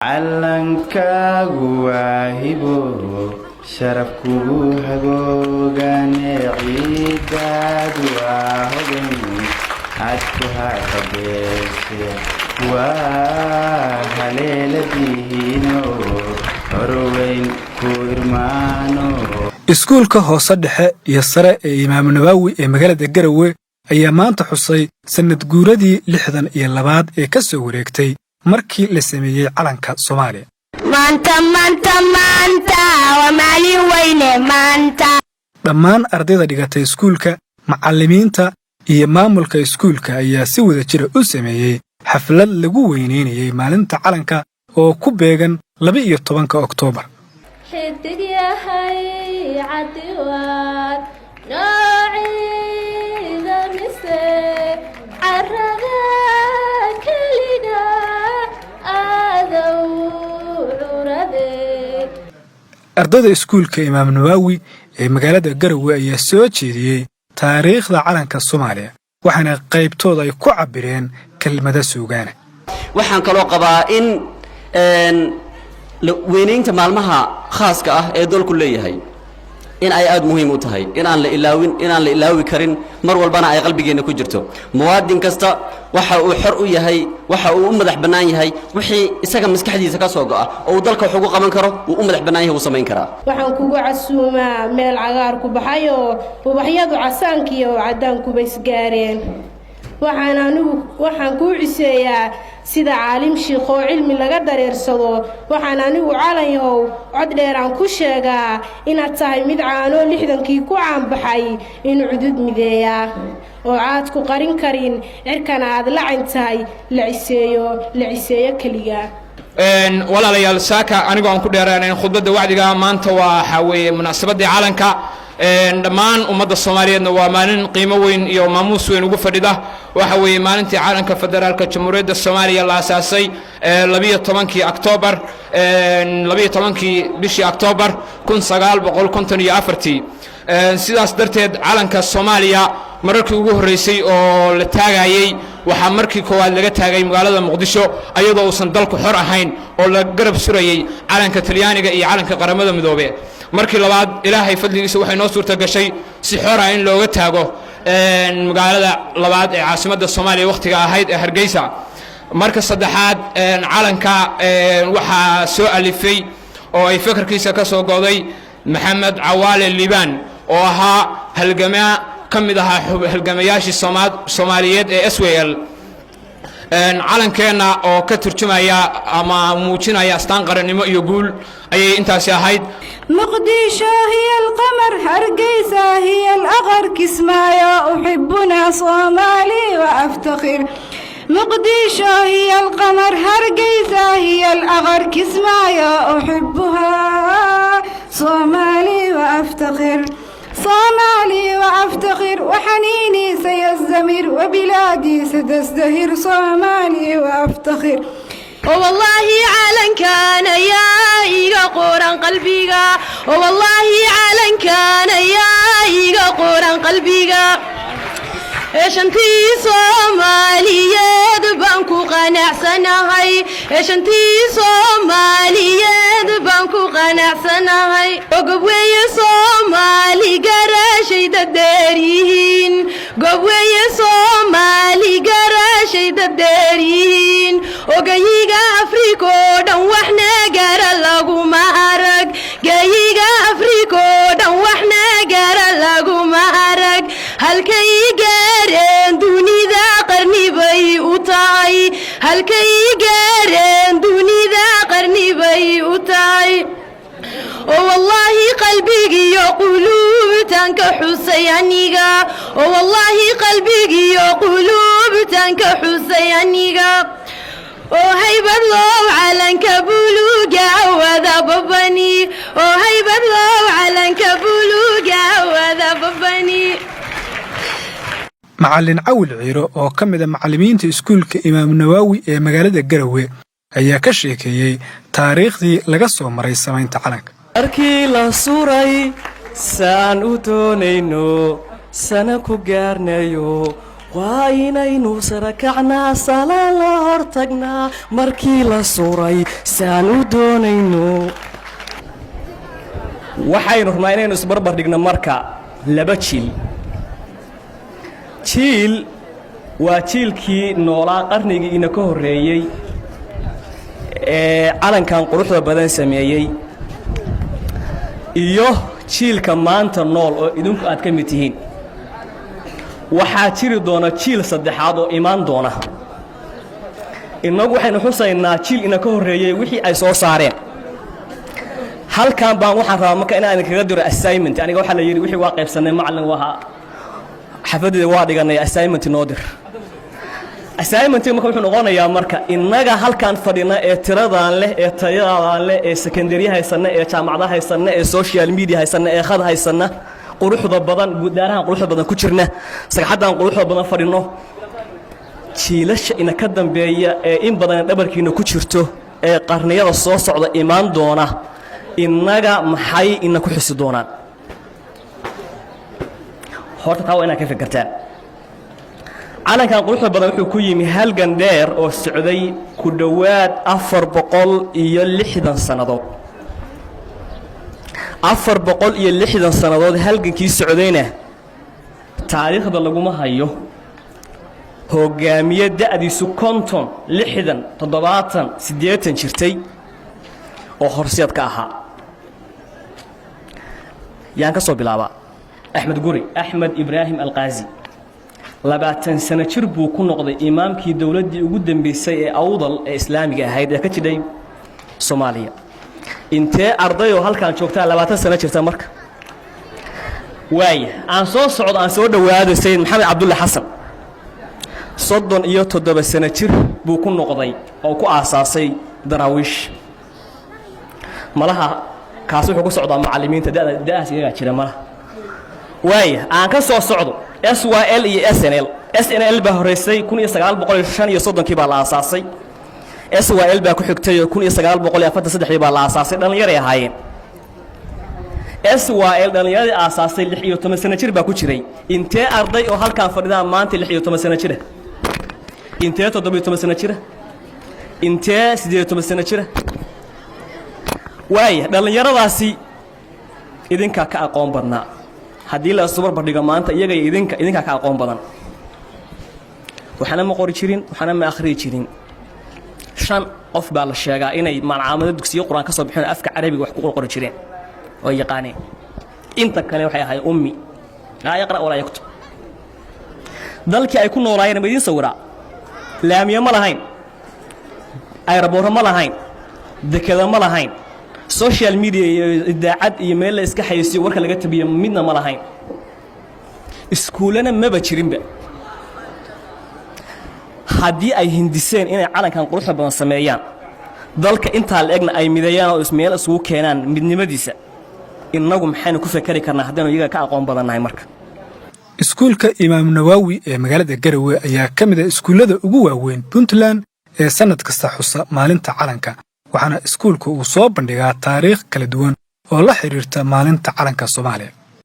علنكا واهبو شرفكو هغوغاني عيداد واهبن عدكها قبيسي وهليل دينو هروين كورمانو iskuulka hoose dhexe iyo sare ee Imaam Nawawi ee magaalada Garowe ayaa maanta xusay sanad guuradii 62 ee ka soo wareegtay markii la sameeyay calanka Soomaaliya. maanta waa maalin weyn maanta. Dhammaan ardayda dhigatay iskuulka, macallimiinta iyo maamulka iskuulka ayaa si wada jir u sameeyay xaflad lagu weyneynayay maalinta calanka oo ku beegan 12 Oktoobar. عدوات نوعي ذا مسي عرضا كلنا آذو عرضي ardayda iskuulka Imaam Nawawi ee magaalada Garowe ayaa soo jeediyay taariikhda calanka Soomaaliya waxaana qaybtooda ay ku cabireen kelmado suugaan. waxaan kaloo qabaa in weynaynta maalmaha khaaska ah ee dalku leeyahay in ay aad muhiim u tahay in aan la ilaawi karin mar walbana ay qalbigeena ku jirto muwaadin kasta waxa uu xor u yahay waxa uu u madax banaan yahay wixii isaga maskaxdiisa ka soo go'ay oo dalka wax ugu qaban karo uu u madax banaan yahay uu sameyn karaa. waxaan kugu casuumaa meel cagaar ku baxayo ubaxyadu casaankiyo cadaanku bays gaareen waxaan ku ciseeyaa sida caalim sheekh oo cilmi laga dareersado waxaan anigu calanyow cod dheer aan ku sheegaa inaad tahay mid caano 60kii ku caanbaxay in cudud mideeya oo aad ku qarin karin cirkan aad lacan tahay la ciseeyo kaliya. walaalayaal saaka anigu aan ku dheeraanayn khudbada wacdiga maanta waxa weeye munaasabadii calanka dhammaan ummadda Soomaaliyeedna waa maalin qiimo weyn iyo maamuus weyn ugu fadhida waxa weeye maalintii calanka federaalka Jamhuuriyadda Soomaaliya la aasaasay 12 Oktoobar 12 bishii Oktoobar 1954 sidaas darteed calanka Soomaaliya markii ugu horeysay oo la taagayay waxa markii koowaad laga taagay magaalada Muqdisho ayadoo uusan dalku xor ahayn oo la garab surayay calanka Talyaaniga iyo calanka qaramada midoobay. markii labaad ilaahay fadligiisa waxay noo suurta gashay si xor ah in looga taago magaalada labaad ee caasimadda Soomaaliya waqtiga ahayd ee Hargeysa. marka saddexaad calanka waxa soo alifay oo ay fikirkiisa ka soo go'day Maxamed Cawaale Liibaan oo ahaa halgamaa kamid ahaa halgamayaashii Soomaaliyeed ee SWL. calankeena oo ka turjumaya ama muujinaya astaan qarannimo iyo guul ayay intaasi ahayd. مقديشو هي القمر هرقيسة هي الأغر كسمايا أحبنا صومالي وأفتخر مقديشو هي القمر هرقيسة هي الأغر كسمايا أحبها صومالي وأفتخر صومالي وأفتخر وحنيني سيزدمر وبلادي ستزدهر صومالي وأفتخر والله علن كان يا إيجا قران قلبيجا والله علن كان يا إيجا قران قلبيجا إيش أنتي صومالية بانكو قناع سنهاي إيش أنتي صومالية بانكو قناع سنهاي وقبوي صومالي قراشي دداريين قبوي صومالي قراشي دداريين وجايجا أفريقو دم وإحنا جرى لقو ما أرق جايجا أفريقو دم وإحنا جرى لقو ما أرق هل كي جارن دوني ذا قرني بي أطاي هل كي جارن دوني ذا قرني بي أطاي والله قلبي يقولوا تنكح حسينيغا والله قلبي يقولوا تنكح حسينيغا وهيبة الله علنك بلوغا وذا ببني وهيبة الله علنك بلوغا وذا ببني. macallin Cawl Ciiro oo kamid ah macallimiinta iskuulka Imaam Nawawi ee magaalada Garowe ayaa ka sheekeeyay taariikhdii laga soo maray samaynta calanka. arkii la suray saan u doonayno sana ku gaarnayo waa inaynu sarakacnaa salaan la hortagnaa markii la suray saan u doonayno. waxaynu rabnaa inaynu isbarbar dhigno marka laba jiil. jiil waa jiilkii noolaa qarnigii ina ka horreeyey ee calankan quruxda badan sameeyey, iyo jiilka maanta nool oo idinku aad ka mid tihiin. waxaa jiri doona jiil saddexaad oo imaan doona. innagu waxaynu xusaynaa jiil ina ka horreeyey wixii ay soo saareen. halkan baan waxaan rabaa marka inaan idinkaga diro assignment. aniga waxaa la yidhi wixii waa qaybsannay macallin wahaa xafadeeda waa dhiganay assignment noo dir. assignment marka wuxuu noqonayaa marka innaga halkan fadhina ee tiradan leh ee tayadan leh ee secondary haysanna ee jaamacada haysanna ee social media haysanna ee khad haysanna quruxda badan gudaarahan quruxda badan ku jirna sagxadan quruxda badan fadhino jiilasha ina ka dambeeya ee in badan dhabarkiina ku jirto ee qarniyada soo socda imaan doona innaga maxay ina ku xisi doonaan. horta taa waa inaad ka fikirtaan. calankan quruxda badan wuxuu ku yimi halgan dheer oo socday ku dhowaad 460 sannadood. 460 sannadood halgankii socdayna taariikhda laguma hayo hogaamiye da'diisu 50 60 70 80 jirtay oo horseed ka ahaa. yaan ka soo bilaabaa axmed guri axmed ibraahim alqaazi 20 sano jir buu ku noqday imaamkii dawladdii ugu dambeysay ee awdal ee islaamiga ahayd ee ka jidhay Soomaaliya. intee ardayoo halkan joogtaa 20 sano jirta marka. waaya aan soo socdo aan soo dhawaado sayid maxamed cabdulle xasan 37 sano jir buu ku noqday oo ku aasaasay daraawiish. malaha kaas wuxuu ku socdaa macallimiinta da'daas iyaga jira malaha. waaya aan ka soo socdo SYL iyo SNL. SNL baa horeysay 1935 baa la aasaasay. SYL baa ku xigtay 1943 baa la aasaasay. dhalinyaro ay ahaayeen. SYL dhalinyaradii aasaasay 16 sano jir baa ku jiray. intee arday oo halkan fadhida maanta 16 sano jira? intee 17 sano jira? intee 18 sano jira? waaya dhalinyaradaasi idinka ka aqoon badnaa. haddii la isku barbardhigo maanta iyaga iyo idinka ka aqoon badan. waxaana ma qori jirin, waxaana ma akhriyi jirin. 5 qof baa la sheegaa inay macallimiinta dugsiga quraan ka soo bixin afka carabiga wax ku qori jireen oo yaqaaneen. inta kale waxay ahayd ummi laa yaqra wala yaktub. dalkii ay ku noolaayeen ma idin sawiraa? laamiye ma lahayn, aeroboor ma lahayn, dekada ma lahayn, social media iyo idaacad iyo meel la iska xayisiyo warka laga tabiyo midna ma lahayn. iskuulana maba jirinba. haddii ay hindiseen inay calankan quruxda badan sameeyaan dalka intaa la egna ay mideeyaan oo meel isugu keenaan midnimadiisa, innagu maxaynu ku fikari karnaa haddaynu iyaga ka aqoon badannahay marka. iskuulka imaam nawaawi ee magaalada Garowe ayaa ka mid ah iskuullada ugu waaweyn Puntland ee sanad kasta xusa maalinta calanka. waxaana iskuulku uu soo bandhigaa taariikh kala duwan oo la xiriirta maalinta calanka Soomaaliya.